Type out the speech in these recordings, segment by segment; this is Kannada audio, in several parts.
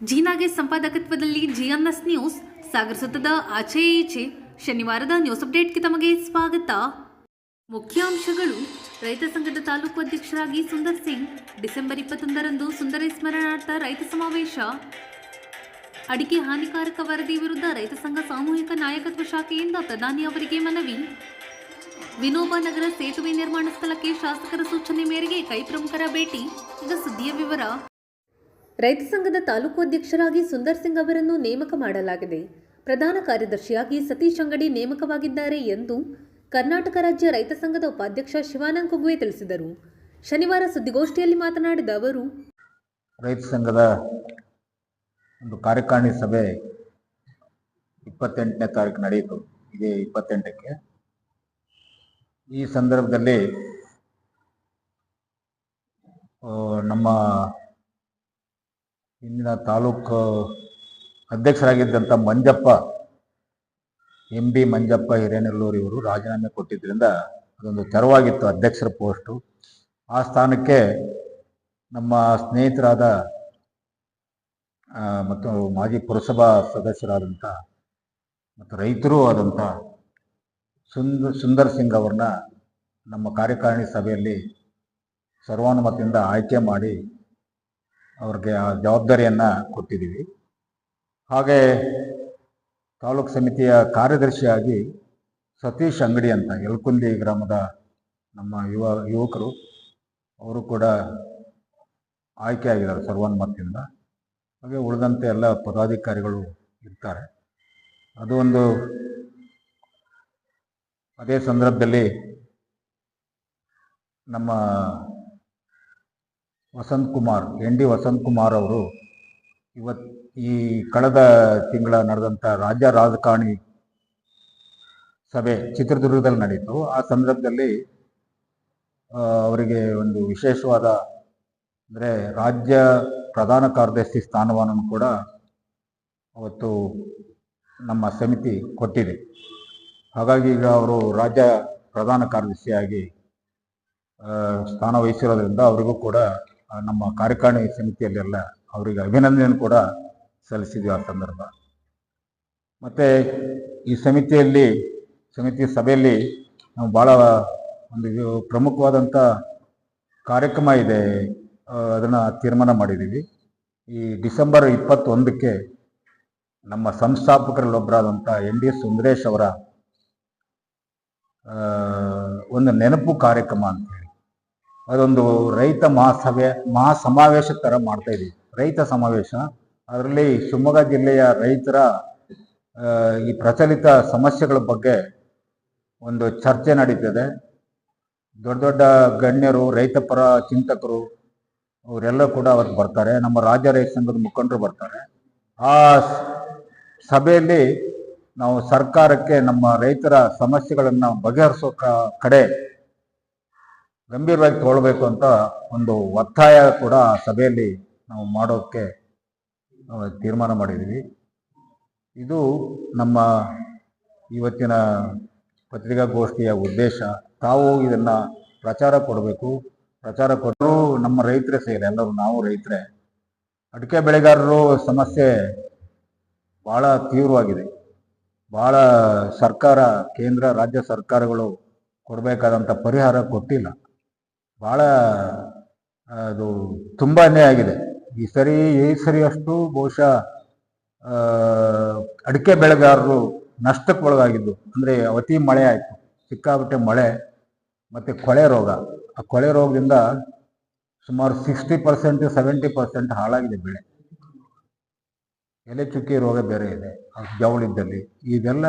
ಜೀನಾಗೆ ಸಂಪಾದಕತ್ವದಲ್ಲಿ ಜಿಎನ್ಎಸ್ ನ್ಯೂಸ್ ಸಾಗರಿಸುತ್ತದೆ ಆಚೆ ಈಚೆ. ಶನಿವಾರದ ನ್ಯೂಸ್ ಅಪ್ಡೇಟ್ಗೆ ತಮಗೆ ಸ್ವಾಗತ. ಮುಖ್ಯಾಂಶಗಳು. ರೈತ ಸಂಘದ ತಾಲೂಕು ಅಧ್ಯಕ್ಷರಾಗಿ ಸುಂದರ್ ಸಿಂಗ್. ಡಿಸೆಂಬರ್ 21ರಂದು ಸುಂದರ ಸ್ಮರಣಾರ್ಥ ರೈತ ಸಮಾವೇಶ. ಅಡಿಕೆ ಹಾನಿಕಾರಕ ವರದಿ ವಿರುದ್ಧ ರೈತ ಸಂಘ ಸಾಮೂಹಿಕ ನಾಯಕತ್ವ ಶಾಖೆಯಿಂದ ಪ್ರಧಾನಿ ಅವರಿಗೆ ಮನವಿ. ವಿನೋಬ ನಗರ ಸೇತುವೆ ನಿರ್ಮಾಣ ಸ್ಥಳಕ್ಕೆ ಶಾಸಕರ ಸೂಚನೆ ಮೇರೆಗೆ ಕೈ ಪ್ರಮುಖರ ಭೇಟಿ. ಈಗ ಸುದ್ದಿಯ ವಿವರ. ರೈತ ಸಂಘದ ತಾಲೂಕು ಅಧ್ಯಕ್ಷರಾಗಿ ಸುಂದರ್ ಸಿಂಗ್ ಅವರನ್ನು ನೇಮಕ ಮಾಡಲಾಗಿದೆ. ಪ್ರಧಾನ ಕಾರ್ಯದರ್ಶಿಯಾಗಿ ಸತೀಶ್ ಅಂಗಡಿ ನೇಮಕವಾಗಿದ್ದಾರೆ ಎಂದು ಕರ್ನಾಟಕ ರಾಜ್ಯ ರೈತ ಸಂಘದ ಉಪಾಧ್ಯಕ್ಷ ಶಿವಾನಂದ ಕುಗ್ವೆ ತಿಳಿಸಿದರು. ಶನಿವಾರ ಸುದ್ದಿಗೋಷ್ಠಿಯಲ್ಲಿ ಮಾತನಾಡಿದ ಅವರು, ರೈತ ಸಂಘದ ಒಂದು ಕಾರ್ಯಕಾರಿಣಿ ಸಭೆ 28ನೇ ತಾರೀಕು ನಡೆಯಿತು. ಇದೇ 28ಕ್ಕೆ. ಈ ಸಂದರ್ಭದಲ್ಲಿ ನಮ್ಮ ಇಂದಿನ ತಾಲೂಕು ಅಧ್ಯಕ್ಷರಾಗಿದ್ದಂಥ ಮಂಜಪ್ಪ, MD ಮಂಜಪ್ಪ ಹಿರೇನೆಲ್ಲೂರು ಇವರು ರಾಜೀನಾಮೆ ಕೊಟ್ಟಿದ್ದರಿಂದ ಅದೊಂದು ತೆರವಾಗಿತ್ತು ಅಧ್ಯಕ್ಷರ ಪೋಸ್ಟು. ಆ ಸ್ಥಾನಕ್ಕೆ ನಮ್ಮ ಸ್ನೇಹಿತರಾದ ಮತ್ತು ಮಾಜಿ ಪುರಸಭಾ ಸದಸ್ಯರಾದಂಥ ಮತ್ತು ರೈತರೂ ಆದಂಥ ಸುಂದರ್ ಸಿಂಗ್ ಅವ್ರನ್ನ ನಮ್ಮ ಕಾರ್ಯಕಾರಿಣಿ ಸಭೆಯಲ್ಲಿ ಸರ್ವಾನುಮತದಿಂದ ಆಯ್ಕೆ ಮಾಡಿ ಅವ್ರಿಗೆ ಆ ಜವಾಬ್ದಾರಿಯನ್ನು ಕೊಟ್ಟಿದ್ದೀವಿ. ಹಾಗೆ ತಾಲೂಕು ಸಮಿತಿಯ ಕಾರ್ಯದರ್ಶಿಯಾಗಿ ಸತೀಶ್ ಅಂಗಡಿ ಅಂತ ಯಲಕುಂದಿ ಗ್ರಾಮದ ನಮ್ಮ ಯುವಕರು, ಅವರು ಕೂಡ ಆಯ್ಕೆ ಆಗಿದ್ದಾರೆ ಸರ್ವಾನುಮತದಿಂದ. ಹಾಗೆ ಉಳಿದಂತೆ ಎಲ್ಲ ಪದಾಧಿಕಾರಿಗಳು ಇರ್ತಾರೆ. ಅದು ಒಂದು ಅದೇ ಸಂದರ್ಭದಲ್ಲಿ ನಮ್ಮ ND ವಸಂತ್ ಕುಮಾರ್ ಅವರು ಈ ಕಳೆದ ತಿಂಗಳ ನಡೆದಂಥ ರಾಜ್ಯ ರಾಜಕಾರಣಿ ಸಭೆ ಚಿತ್ರದುರ್ಗದಲ್ಲಿ ನಡೆಯಿತು. ಆ ಸಂದರ್ಭದಲ್ಲಿ ಅವರಿಗೆ ಒಂದು ವಿಶೇಷವಾದ ಅಂದರೆ ರಾಜ್ಯ ಪ್ರಧಾನ ಕಾರ್ಯದರ್ಶಿ ಸ್ಥಾನವನ್ನು ಕೂಡ ಅವತ್ತು ನಮ್ಮ ಸಮಿತಿ ಕೊಟ್ಟಿದೆ. ಹಾಗಾಗಿ ಈಗ ಅವರು ರಾಜ್ಯ ಪ್ರಧಾನ ಕಾರ್ಯದರ್ಶಿಯಾಗಿ ಸ್ಥಾನ ವಹಿಸಿರೋದ್ರಿಂದ ಅವರಿಗೂ ಕೂಡ ನಮ್ಮ ಕಾರ್ಯಕಾರಿಣಿ ಸಮಿತಿಯಲ್ಲೆಲ್ಲ ಅವರಿಗೆ ಅಭಿನಂದನೆ ಕೂಡ ಸಲ್ಲಿಸಿದ್ವಿ ಆ ಸಂದರ್ಭ. ಮತ್ತು ಈ ಸಮಿತಿ ಸಭೆಯಲ್ಲಿ ನಾವು ಭಾಳ ಒಂದು ಪ್ರಮುಖವಾದಂಥ ಕಾರ್ಯಕ್ರಮ ಇದೆ, ಅದನ್ನು ತೀರ್ಮಾನ ಮಾಡಿದ್ದೀವಿ. ಈ ಡಿಸೆಂಬರ್ 21ಕ್ಕೆ ನಮ್ಮ ಸಂಸ್ಥಾಪಕರಲ್ಲೊಬ್ಬರಾದಂಥ ND ಸುಂದರೇಶ್ ಅವರ ಒಂದು ನೆನಪು ಕಾರ್ಯಕ್ರಮ ಅಂತೇಳಿ ಅದೊಂದು ರೈತ ಮಹಾಸಮಾವೇಶ ಥರ ಮಾಡ್ತಾ ಇದ್ದೀವಿ. ರೈತ ಸಮಾವೇಶ, ಅದರಲ್ಲಿ ಶಿವಮೊಗ್ಗ ಜಿಲ್ಲೆಯ ರೈತರ ಈ ಪ್ರಚಲಿತ ಸಮಸ್ಯೆಗಳ ಬಗ್ಗೆ ಒಂದು ಚರ್ಚೆ ನಡೀತದೆ. ದೊಡ್ಡ ದೊಡ್ಡ ಗಣ್ಯರು, ರೈತ ಪರ ಚಿಂತಕರು ಅವರೆಲ್ಲ ಕೂಡ ಅವತ್ತು ಬರ್ತಾರೆ. ನಮ್ಮ ರಾಜ್ಯ ರೈತ ಸಂಘದ ಮುಖಂಡರು ಬರ್ತಾರೆ. ಆ ಸಭೆಯಲ್ಲಿ ನಾವು ಸರ್ಕಾರಕ್ಕೆ ನಮ್ಮ ರೈತರ ಸಮಸ್ಯೆಗಳನ್ನು ಬಗೆಹರಿಸೋ ಕಡೆ ಗಂಭೀರವಾಗಿ ತಗೊಳ್ಬೇಕು ಅಂತ ಒಂದು ಒತ್ತಾಯ ಕೂಡ ಆ ಸಭೆಯಲ್ಲಿ ನಾವು ಮಾಡೋಕ್ಕೆ ತೀರ್ಮಾನ ಮಾಡಿದ್ದೀವಿ. ಇದು ನಮ್ಮ ಇವತ್ತಿನ ಪತ್ರಿಕಾಗೋಷ್ಠಿಯ ಉದ್ದೇಶ. ತಾವು ಇದನ್ನು ಪ್ರಚಾರ ಕೊಡಬೇಕು. ಪ್ರಚಾರ ಕೊಟ್ಟರು ನಮ್ಮ ರೈತರೇ ಸೇರಿ, ಎಲ್ಲರೂ ನಾವು ರೈತರೇ. ಅಡಿಕೆ ಬೆಳೆಗಾರರು ಸಮಸ್ಯೆ ಭಾಳ ತೀವ್ರವಾಗಿದೆ. ಭಾಳ ಸರ್ಕಾರ, ಕೇಂದ್ರ ರಾಜ್ಯ ಸರ್ಕಾರಗಳು ಕೊಡಬೇಕಾದಂಥ ಪರಿಹಾರ ಕೊಟ್ಟಿಲ್ಲ. ಭಾಳ ಅದು ತುಂಬಾ ಆಗಿದೆ. ಈ ಸರಿ ಅಷ್ಟು ಬಹುಶಃ ಅಡಿಕೆ ಬೆಳೆಗಾರರು ನಷ್ಟಕ್ಕೆ ಒಳಗಾಗಿದ್ದು. ಅಂದರೆ ಅತಿ ಮಳೆ ಆಯಿತು, ಸಿಕ್ಕಾಪಟ್ಟೆ ಮಳೆ ಮತ್ತು ಕೊಳೆ ರೋಗ. ಆ ಕೊಳೆ ರೋಗದಿಂದ ಸುಮಾರು 60% 70% ಹಾಳಾಗಿದೆ ಬೆಳೆ. ಎಲೆ ಚುಕ್ಕಿ ರೋಗ ಬೇರೆ ಇದೆ ಜವಳಿದ್ದಲ್ಲಿ.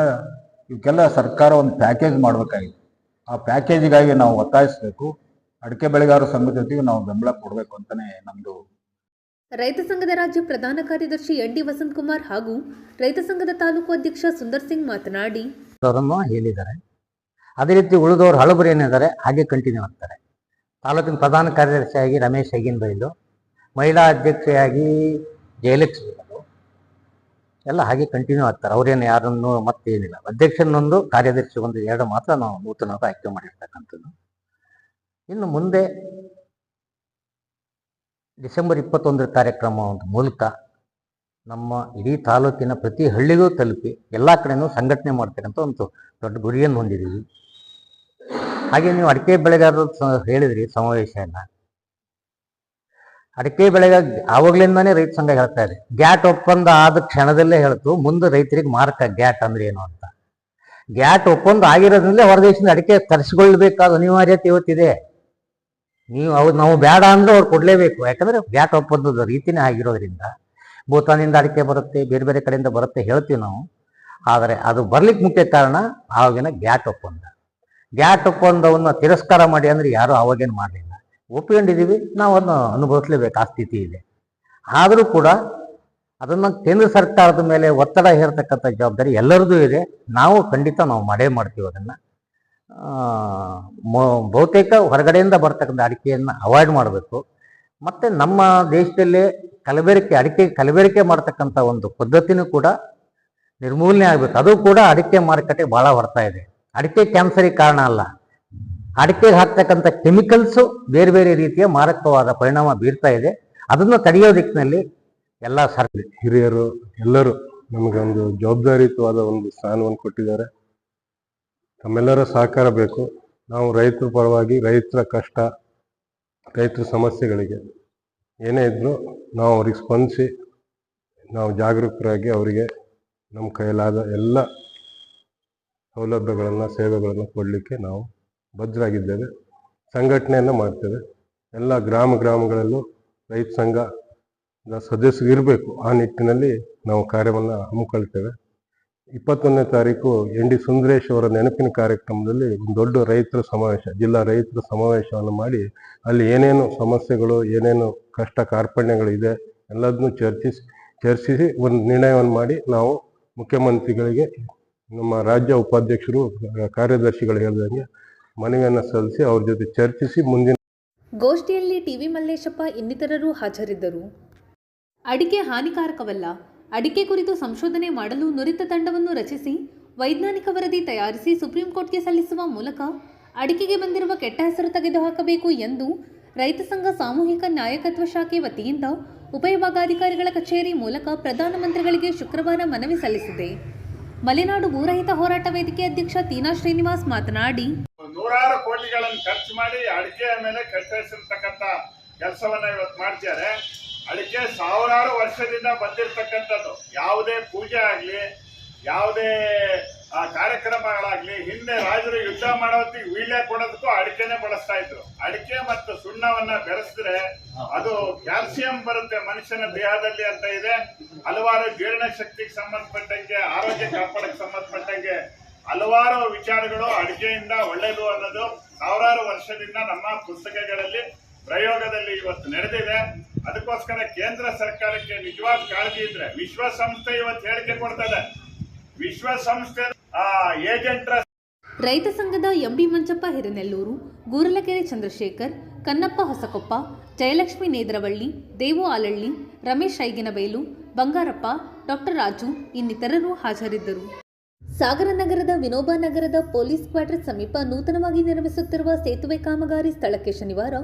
ಇವಕ್ಕೆಲ್ಲ ಸರ್ಕಾರ ಒಂದು ಪ್ಯಾಕೇಜ್ ಮಾಡಬೇಕಾಗಿದೆ. ಆ ಪ್ಯಾಕೇಜಿಗಾಗಿ ನಾವು ಒತ್ತಾಯಿಸಬೇಕು. ಅಡಿಕೆ ಬೆಳೆಗಾರರ ಸಂಘದ ಜೊತೆಗೆ ನಾವು ಬೆಂಬಲ ಕೊಡಬೇಕು ಅಂತಲೇ ನಮ್ಮದು. ರೈತ ಸಂಘದ ರಾಜ್ಯ ಪ್ರಧಾನ ಕಾರ್ಯದರ್ಶಿ ND ವಸಂತ್ ಕುಮಾರ್ ಹಾಗೂ ರೈತ ಸಂಘದ ತಾಲೂಕು ಅಧ್ಯಕ್ಷ ಸುಂದರ್ ಸಿಂಗ್ ಮಾತನಾಡಿ ಹೇಳಿದ್ದಾರೆ. ಅದೇ ರೀತಿ ಉಳಿದವರು ಹಳಬರು ಏನಿದ್ದಾರೆ ಹಾಗೆ ಕಂಟಿನ್ಯೂ ಆಗ್ತಾರೆ. ತಾಲೂಕಿನ ಪ್ರಧಾನ ಕಾರ್ಯದರ್ಶಿಯಾಗಿ ರಮೇಶ್ ಹೆಗಿನ್ ಬೈಲು, ಮಹಿಳಾ ಅಧ್ಯಕ್ಷೆಯಾಗಿ ಜಯಲಕ್ಷ್ಮಿ, ಎಲ್ಲ ಹಾಗೆ ಕಂಟಿನ್ಯೂ ಆಗ್ತಾರೆ. ಅವರೇನು ಯಾರನ್ನು ಮತ್ತೇನಿಲ್ಲ, ಅಧ್ಯಕ್ಷನೊಂದು ಕಾರ್ಯದರ್ಶಿ ಒಂದು ಎರಡು ಮಾತ್ರ ನಾವು ನೂತನವಾಗಿ ಆಯ್ಕೆ ಮಾಡಿರ್ತಕ್ಕಂಥದ್ದು. ಇನ್ನು ಮುಂದೆ ಡಿಸೆಂಬರ್ 21 ಕಾರ್ಯಕ್ರಮ ಮೂಲಕ ನಮ್ಮ ಇಡೀ ತಾಲೂಕಿನ ಪ್ರತಿ ಹಳ್ಳಿಗೂ ತಲುಪಿ ಎಲ್ಲ ಕಡೆನೂ ಸಂಘಟನೆ ಮಾಡ್ತಕ್ಕಂಥ ಒಂದು ದೊಡ್ಡ ಗುರಿಯನ್ನು ಹೊಂದಿದ್ದೀವಿ. ಹಾಗೆ ನೀವು ಅಡಿಕೆ ಬೆಳೆಗಾರರು ಹೇಳಿದ್ರಿ ಸಮಾವೇಶ ಎಲ್ಲ. ಅಡಿಕೆ ಬೆಳೆಗ ಆವಾಗ್ಲಿಂದಾನೇ ರೈತ ಸಂಘ ಹೇಳ್ತಾ ಇದೆ, ಗ್ಯಾಟ್ ಒಪ್ಪಂದ ಆದ ಕ್ಷಣದಲ್ಲೇ ಹೇಳ್ತು ಮುಂದೆ ರೈತರಿಗೆ ಮಾರಕ ಗ್ಯಾಟ್ ಅಂದ್ರೆ ಏನು ಅಂತ. ಗ್ಯಾಟ್ ಒಪ್ಪಂದ ಆಗಿರೋದ್ರಿಂದಲೇ ಹೊರದೇಶದಿಂದ ಅಡಿಕೆ ತರಿಸಿಕೊಳ್ಬೇಕಾದ ಅನಿವಾರ್ಯತೆ ಇವತ್ತಿದೆ. ನಾವು ಬೇಡ ಅಂದ್ರೆ ಅವ್ರು ಕೊಡ್ಲೇಬೇಕು, ಯಾಕಂದ್ರೆ ಗ್ಯಾಟ್ ಒಪ್ಪಂದದ ರೀತಿನೇ ಆಗಿರೋದ್ರಿಂದ. ಭೂತಾನಿಂದ ಅಡಿಕೆ ಬರುತ್ತೆ, ಬೇರೆ ಬೇರೆ ಕಡೆಯಿಂದ ಬರುತ್ತೆ ಹೇಳ್ತೀವಿ ನಾವು, ಆದರೆ ಅದು ಬರ್ಲಿಕ್ಕೆ ಮುಖ್ಯ ಕಾರಣ ಆವಾಗಿನ ಗ್ಯಾಟ್ ಒಪ್ಪಂದ. ಗ್ಯಾಟ್ ಒಪ್ಪಂದವನ್ನು ತಿರಸ್ಕಾರ ಮಾಡಿ ಅಂದ್ರೆ ಯಾರು ಆವಾಗೇನು ಮಾಡಲಿಲ್ಲ, ಒಪ್ಕೊಂಡಿದ್ದೀವಿ, ನಾವು ಅದನ್ನು ಅನುಭವಿಸ್ಲೇಬೇಕು, ಆ ಸ್ಥಿತಿ ಇದೆ. ಆದರೂ ಕೂಡ ಅದನ್ನು ಕೇಂದ್ರ ಸರ್ಕಾರದ ಮೇಲೆ ಒತ್ತಡ ಹೇರ್ತಕ್ಕಂಥ ಜವಾಬ್ದಾರಿ ಎಲ್ಲರದ್ದು ಇದೆ. ನಾವು ಖಂಡಿತ ಮಾಡೇ ಮಾಡ್ತೀವಿ ಅದನ್ನು. ಬಹುತೇಕ ಹೊರಗಡೆಯಿಂದ ಬರ್ತಕ್ಕಂಥ ಅಡಿಕೆಯನ್ನು ಅವಾಯ್ಡ್ ಮಾಡಬೇಕು. ಮತ್ತು ನಮ್ಮ ದೇಶದಲ್ಲೇ ಅಡಿಕೆ ಕಲಬೆರಕೆ ಮಾಡ್ತಕ್ಕಂಥ ಒಂದು ಪದ್ಧತಿನೂ ಕೂಡ ನಿರ್ಮೂಲನೆ ಆಗಬೇಕು. ಅದು ಕೂಡ ಅಡಿಕೆ ಮಾರುಕಟ್ಟೆ ಭಾಳ ಬರ್ತಾ ಇದೆ. ಅಡಿಕೆ ಕ್ಯಾನ್ಸರಿಗೆ ಕಾರಣ ಅಲ್ಲ, ಅಡಿಕೆಗೆ ಹಾಕ್ತಕ್ಕಂಥ ಕೆಮಿಕಲ್ಸು ಬೇರೆ ಬೇರೆ ರೀತಿಯ ಮಾರಕವಾದ ಪರಿಣಾಮ ಬೀರ್ತಾ ಇದೆ. ಅದನ್ನು ತಡೆಯೋ ದಿಕ್ಕಿನಲ್ಲಿ ಎಲ್ಲ ಹಿರಿಯರು ಎಲ್ಲರೂ ನಮಗೆ ಒಂದು ಜವಾಬ್ದಾರಿಯುತವಾದ ಒಂದು ಸ್ಥಾನವನ್ನು ಕೊಟ್ಟಿದ್ದಾರೆ. ತಮ್ಮೆಲ್ಲರ ಸಹಕಾರ ಬೇಕು. ನಾವು ರೈತರ ಪರವಾಗಿ, ರೈತರ ಕಷ್ಟ, ರೈತರ ಸಮಸ್ಯೆಗಳಿಗೆ ಏನೇ ಇದ್ದರೂ ನಾವು ಅವ್ರಿಗೆ ಸ್ಪಂದಿಸಿ ನಾವು ಜಾಗರೂಕರಾಗಿ ಅವರಿಗೆ ನಮ್ಮ ಕೈಲಾದ ಎಲ್ಲ ಸೌಲಭ್ಯಗಳನ್ನು, ಸೇವೆಗಳನ್ನು ಕೊಡಲಿಕ್ಕೆ ನಾವು ಬದ್ಧರಾಗಿದ್ದೇವೆ. ಸಂಘಟನೆಯನ್ನು ಮಾಡ್ತೇವೆ. ಎಲ್ಲ ಗ್ರಾಮಗಳಲ್ಲೂ ರೈತ ಸಂಘದ ಸದಸ್ಯರು ಇರಬೇಕು. ಆ ನಿಟ್ಟಿನಲ್ಲಿ ನಾವು ಕಾರ್ಯವನ್ನು ಹಮ್ಮಿಕೊಳ್ತೇವೆ. 21ನೇ ತಾರೀಕು ND ಸುಂದರೇಶ್ ಅವರ ನೆನಪಿನ ಕಾರ್ಯಕ್ರಮದಲ್ಲಿ ಒಂದು ದೊಡ್ಡ ರೈತರ ಸಮಾವೇಶ, ಜಿಲ್ಲಾ ರೈತರ ಸಮಾವೇಶವನ್ನು ಮಾಡಿ ಅಲ್ಲಿ ಏನೇನು ಸಮಸ್ಯೆಗಳು, ಏನೇನು ಕಷ್ಟ ಕಾರ್ಪಣ್ಯಗಳು ಇದೆ ಎಲ್ಲದನ್ನೂ ಚರ್ಚಿಸಿ ಒಂದು ನಿರ್ಣಯವನ್ನು ಮಾಡಿ ನಾವು ಮುಖ್ಯಮಂತ್ರಿಗಳಿಗೆ, ನಮ್ಮ ರಾಜ್ಯ ಉಪಾಧ್ಯಕ್ಷರು, ಕಾರ್ಯದರ್ಶಿಗಳು ಹೇಳಿದಂಗೆ ಮನವಿಯನ್ನು ಸಲ್ಲಿಸಿ ಅವ್ರ ಜೊತೆ ಚರ್ಚಿಸಿ ಮುಂದಿನ ಗೋಷ್ಠಿಯಲ್ಲಿ ಟಿವಿ ಮಲ್ಲೇಶಪ್ಪ ಇನ್ನಿತರರು ಹಾಜರಿದ್ದರು. ಅಡಿಕೆ ಹಾನಿಕಾರಕವಲ್ಲ, ಅಡಿಕೆ ಕುರಿತು ಸಂಶೋಧನೆ ಮಾಡಲು ನುರಿತ ತಂಡವನ್ನು ರಚಿಸಿ ವೈಜ್ಞಾನಿಕ ವರದಿ ತಯಾರಿಸಿ ಸುಪ್ರೀಂ ಕೋರ್ಟ್ಗೆ ಸಲ್ಲಿಸುವ ಮೂಲಕ ಅಡಿಕೆಗೆ ಬಂದಿರುವ ಕೆಟ್ಟ ಹೆಸರು ತೆಗೆದುಹಾಕಬೇಕು ಎಂದು ರೈತ ಸಂಘ ಸಾಮೂಹಿಕ ನಾಯಕತ್ವ ಶಾಖೆ ವತಿಯಿಂದ ಉಪವಿಭಾಗಾಧಿಕಾರಿಗಳ ಕಚೇರಿ ಮೂಲಕ ಪ್ರಧಾನಮಂತ್ರಿಗಳಿಗೆ ಶುಕ್ರವಾರ ಮನವಿ ಸಲ್ಲಿಸಿದೆ. ಮಲೆನಾಡು ಭೂರಹಿತ ಹೋರಾಟ ವೇದಿಕೆ ಅಧ್ಯಕ್ಷ ತೀನಾ ಶ್ರೀನಿವಾಸ್ ಮಾತನಾಡಿ, ನೂರಾರು ಕೋಟಿಗಳನ್ನು ಖರ್ಚು ಮಾಡಿ ಅಡಿಕೆಯ ಮೇಲೆ ಕೆಟ್ಟ ಹೆಸರಿರ್ತಕ್ಕಂಥ ಕೆಲಸವನ್ನ ಇವತ್ತು ಮಾಡ್ತಿದ್ದಾರೆ. ಅಡಿಕೆ ಸಾವಿರಾರು ವರ್ಷದಿಂದ ಬಂದಿರತಕ್ಕಂಥದ್ದು. ಯಾವುದೇ ಪೂಜೆ ಆಗಲಿ, ಯಾವುದೇ ಕಾರ್ಯಕ್ರಮಗಳಾಗ್ಲಿ, ಹಿಂದೆ ರಾಜರು ಯುದ್ಧ ಮಾಡೋದಕ್ಕೆ ವೀಳ್ಯ ಕೊಡೋದಕ್ಕೂ ಅಡಿಕೆನೆ ಬಳಸ್ತಾ ಇದ್ರು. ಅಡಿಕೆ ಮತ್ತು ಸುಣ್ಣವನ್ನ ಬೆರೆಸಿದ್ರೆ ಅದು ಕ್ಯಾಲ್ಸಿಯಂ ಬರುತ್ತೆ ಮನುಷ್ಯನ ದೇಹದಲ್ಲಿ ಅಂತ ಇದೆ. ಹಲವಾರು ಜೀರ್ಣ ಶಕ್ತಿಗೆ ಸಂಬಂಧಪಟ್ಟಂಗೆ, ಆರೋಗ್ಯ ಕಾಪಾಡಕ್ಕೆ ಸಂಬಂಧಪಟ್ಟಂಗೆ ಹಲವಾರು ವಿಚಾರಗಳು ಅಡಿಕೆಯಿಂದ ಒಳ್ಳೆಯದು ಅನ್ನೋದು ಸಾವಿರಾರು ವರ್ಷದಿಂದ ನಮ್ಮ ಪುಸ್ತಕಗಳಲ್ಲಿ ಪ್ರಯೋಗದಲ್ಲಿ ಇವತ್ತು ನಡೆದಿದೆ. ಅದಕ್ಕೋಸ್ಕರ ಕೇಂದ್ರ ಸರ್ಕಾರಕ್ಕೆ ನಿಜವಾದ ಕಾಳಜಿ ಇದ್ರೆ, ವಿಶ್ವಸಂಸ್ಥೆ ಇವತ್ತು ಹೇಳಿಕೆ ಕೊಡ್ತದೆ, ವಿಶ್ವಸಂಸ್ಥೆ ಏಜೆಂಟ್ರ ರೈತ ಸಂಘದ ಎಂಬಿ ಮಂಚಪ್ಪ ಹಿರೇನೆಲ್ಲೂರು, ಗೂರಲಕೆರೆ ಚಂದ್ರಶೇಖರ್, ಕನ್ನಪ್ಪ ಹೊಸಕೊಪ್ಪ, ಜಯಲಕ್ಷ್ಮಿ ನೇದ್ರವಳ್ಳಿ, ದೇವು ಆಲಳ್ಳಿ, ರಮೇಶ್ ಐಗಿನಬೈಲು, ಬಂಗಾರಪ್ಪ, ಡಾಕ್ಟರ್ ರಾಜು ಇನ್ನಿತರರು ಹಾಜರಿದ್ದರು. ಸಾಗರ ನಗರದ ವಿನೋಬಾ ನಗರದ ಪೊಲೀಸ್ ಕ್ವಾರ್ಟರ್ ಸಮೀಪ ನೂತನವಾಗಿ ನಿರ್ಮಿಸುತ್ತಿರುವ ಸೇತುವೆ ಕಾಮಗಾರಿ ಸ್ಥಳಕ್ಕೆ ಶನಿವಾರ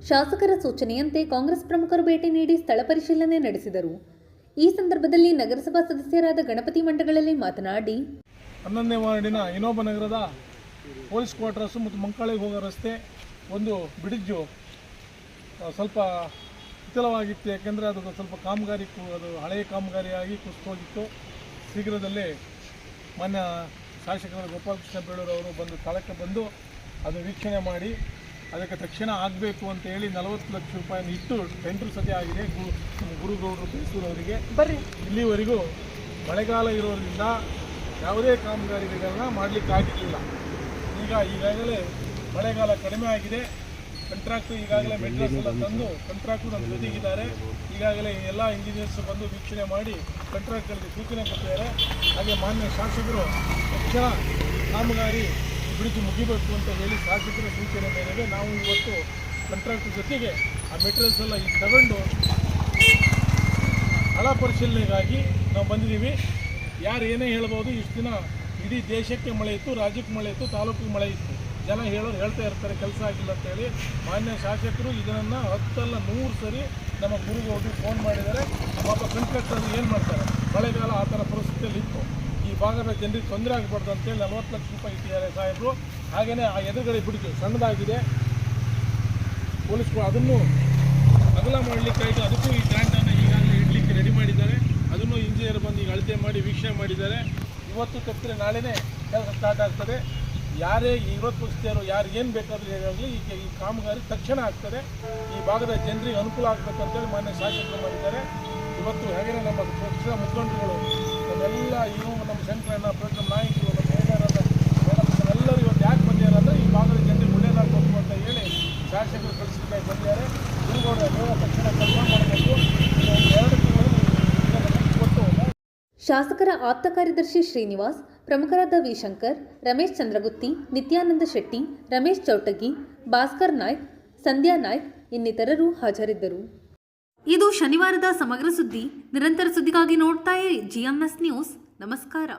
ಶಾಸಕರ ಸೂಚನೆಯಂತೆ ಕಾಂಗ್ರೆಸ್ ಪ್ರಮುಖರು ಭೇಟಿ ನೀಡಿ ಸ್ಥಳ ಪರಿಶೀಲನೆ ನಡೆಸಿದರು. ಈ ಸಂದರ್ಭದಲ್ಲಿ ನಗರಸಭಾ ಸದಸ್ಯರಾದ ಗಣಪತಿ ಮಂಡಗಳಲ್ಲಿ ಮಾತನಾಡಿ, 11ನೇ ವಾರ್ಡಿನ ವಿನೋಬಾ ನಗರದ ಪೊಲೀಸ್ ಕ್ವಾರ್ಟರ್ಸು ಮತ್ತು ಮಂಕಾಳಿಗೆ ಹೋಗೋ ರಸ್ತೆ ಒಂದು ಬ್ರಿಡ್ಜು ಸ್ವಲ್ಪ ವಿಫಲವಾಗಿತ್ತು. ಯಾಕೆಂದರೆ ಅದು ಸ್ವಲ್ಪ ಕಾಮಗಾರಿ, ಅದು ಹಳೆಯ ಕಾಮಗಾರಿಯಾಗಿ ಕುಸಿದೋಗಿತ್ತು. ಶೀಘ್ರದಲ್ಲೇ ಮಾನ್ಯ ಶಾಸಕರಾದ ಗೋಪಾಲಕೃಷ್ಣ ಬೇಳೂರವರು ಬಂದು ಸ್ಥಳಕ್ಕೆ ಬಂದು ಅದು ವೀಕ್ಷಣೆ ಮಾಡಿ ಅದಕ್ಕೆ ತಕ್ಷಣ ಆಗಬೇಕು ಅಂತ ಹೇಳಿ 40 ಲಕ್ಷ ರೂಪಾಯಿನ ಇಟ್ಟು ಟೆಂಡರ್ ಸದ್ಯ ಆಗಿದೆ. ಗುರುಗೌಡರು ಬೇಸೂರವರಿಗೆ ಇಲ್ಲಿವರೆಗೂ ಮಳೆಗಾಲ ಇರೋದ್ರಿಂದ ಯಾವುದೇ ಕಾಮಗಾರಿಗಳನ್ನ ಮಾಡಲಿಕ್ಕಾಗಿರಲಿಲ್ಲ. ಈಗಾಗಲೇ ಮಳೆಗಾಲ ಕಡಿಮೆ ಆಗಿದೆ. ಕಂಟ್ರಾಕ್ಟು ಈಗಾಗಲೇ ಮೆಟೀರಿಯಲ್ಸ್ ಎಲ್ಲ ತಂದು ಕಂಟ್ರಾಕ್ಟು ನಮ್ಮ ಜೊತೆಗಿದ್ದಾರೆ. ಈಗಾಗಲೇ ಎಲ್ಲ ಇಂಜಿನಿಯರ್ಸ್ ಬಂದು ವೀಕ್ಷಣೆ ಮಾಡಿ ಕಂಟ್ರಾಕ್ಟ್ಗಳಿಗೆ ಸೂಚನೆ ಕೊಟ್ಟಿದ್ದಾರೆ. ಹಾಗೆ ಮಾನ್ಯ ಶಾಸಕರು ತಕ್ಷಣ ಕಾಮಗಾರಿ ಬ್ರಿಡ್ಜ್ ಮುಗಿಬೇಕು ಅಂತ ಹೇಳಿ ಶಾಸಕರ ಸೂಚನೆ ಮೇರೆಗೆ ನಾವು ಇವತ್ತು ಕಂಟ್ರಾಕ್ಟರ್ ಜೊತೆಗೆ ಆ ಮೆಟೀರಿಯಲ್ಸ್ ಎಲ್ಲ ಈಗ ತಗೊಂಡು ಹಳ ಪರಿಶೀಲನೆಗಾಗಿ ನಾವು ಬಂದಿದ್ದೀವಿ. ಯಾರು ಏನೇ ಹೇಳ್ಬೋದು, ಇಷ್ಟು ದಿನ ಇಡೀ ದೇಶಕ್ಕೆ ಮಳೆ ಇತ್ತು, ರಾಜ್ಯಕ್ಕೆ ಮಳೆ ಇತ್ತು, ತಾಲೂಕಿಗೆ ಮಳೆ ಇತ್ತು. ಜನ ಹೇಳ್ತಾ ಇರ್ತಾರೆ ಕೆಲಸ ಆಗಿಲ್ಲ ಅಂತೇಳಿ. ಮಾನ್ಯ ಶಾಸಕರು ಇದನ್ನು 10 ಅಲ್ಲ 100 ಸರಿ ನಮ್ಮ ಗುರುಗಳು ಫೋನ್ ಮಾಡಿದ್ದಾರೆ. ಪಾಪ ಕನ್ಸ್ಟ್ರಕ್ಷನ್ ಏನು ಮಾಡ್ತಾರೆ, ಮಳೆಗಾಲ ಆ ಥರ ಪರಿಸ್ಥಿತಿಯಲ್ಲಿ ಇತ್ತು. ಈ ಭಾಗದ ಜನರಿಗೆ ತೊಂದರೆ ಆಗಬಾರ್ದು ಅಂತೇಳಿ 40 ಲಕ್ಷ ರೂಪಾಯಿ ಇಟ್ಟಿದ್ದಾರೆ ಸಾಹೇಬರು. ಹಾಗೆಯೇ ಆ ಎದುರುಗಡೆ ಬಿಡ್ತು ಸಣ್ಣದಾಗಿದೆ, ಪೊಲೀಸ್ಗಳು ಅದನ್ನು ಅಗಲ ಮಾಡಲಿಕ್ಕಾಗಿ ಅದಕ್ಕೂ ಈ ಗ್ರಾಂಟನ್ನು ಈಗಾಗಲೇ ಇಡಲಿಕ್ಕೆ ರೆಡಿ ಮಾಡಿದ್ದಾರೆ. ಅದನ್ನು ಇಂಜಿನಿಯರ್ ಬಂದು ಈಗ ಅಳತೆ ಮಾಡಿ ವೀಕ್ಷಣೆ ಮಾಡಿದ್ದಾರೆ. ಇವತ್ತು ತಪ್ಪಿದ್ರೆ ನಾಳೆನೇ ಕೆಲಸ ಸ್ಟಾರ್ಟ್ ಆಗ್ತದೆ. ಯಾರೇ ವಿರೋಧಿಸ್ತಾರೋ, ಯಾರು ಏನು ಬೇಕಾದರೂ ಆಗಲಿ ಈ ಕಾಮಗಾರಿ ತಕ್ಷಣ ಆಗ್ತದೆ. ಈ ಭಾಗದ ಜನರಿಗೆ ಅನುಕೂಲ ಆಗಬೇಕಂತೇಳಿ ಮಾನ್ಯ ಶಾಸಕರು ಮಾಡಿದ್ದಾರೆ. ಇವತ್ತು ಹಾಗೆಯೇ ನಮ್ಮ ಪಕ್ಷದ ಮುಖಂಡರುಗಳು, ನಮ್ಮೆಲ್ಲ ನಮ್ಮ ಶಂಕರಣ್ಣ, ನಮ್ಮ ನಾಯಕರು, ನಮ್ಮ ಎಲ್ಲರೂ ಇವತ್ತು ಯಾಕೆ ಬಂದಿದ್ದಾರೆ ಅಂದರೆ ಈ ಭಾಗದ ಜನರಿಗೆ ಒಳ್ಳೆಯದಾಗಬೇಕು ಅಂತ ಹೇಳಿ ಶಾಸಕರು ಕಳಿಸಲಿಕ್ಕಾಗಿ ಬಂದಿದ್ದಾರೆ. ಗುರುಗೌಡ ಬೇಗ ತಕ್ಷಣ ಕೆಲಸ ಮಾಡಬೇಕು. 2 ತಿಂಗಳು ಕೊಟ್ಟು ಶಾಸಕರ ಆಪ್ತ ಕಾರ್ಯದರ್ಶಿ ಶ್ರೀನಿವಾಸ್, ಪ್ರಮುಖರಾದ ವಿ ಶಂಕರ್, ರಮೇಶ್ ಚಂದ್ರಗುತ್ತಿ, ನಿತ್ಯಾನಂದ ಶೆಟ್ಟಿ, ರಮೇಶ್ ಚೌಟಗಿ, ಭಾಸ್ಕರ್ ನಾಯ್ಕ್, ಸಂಧ್ಯಾ ನಾಯ್ಕ್ ಇನ್ನಿತರರು ಹಾಜರಿದ್ದರು. ಇದು ಶನಿವಾರದ ಸಮಗ್ರ ಸುದ್ದಿ. ನಿರಂತರ ಸುದ್ದಿಗಾಗಿ ನೋಡ್ತಾ ಇರಿ GMS ನ್ಯೂಸ್. ನಮಸ್ಕಾರ.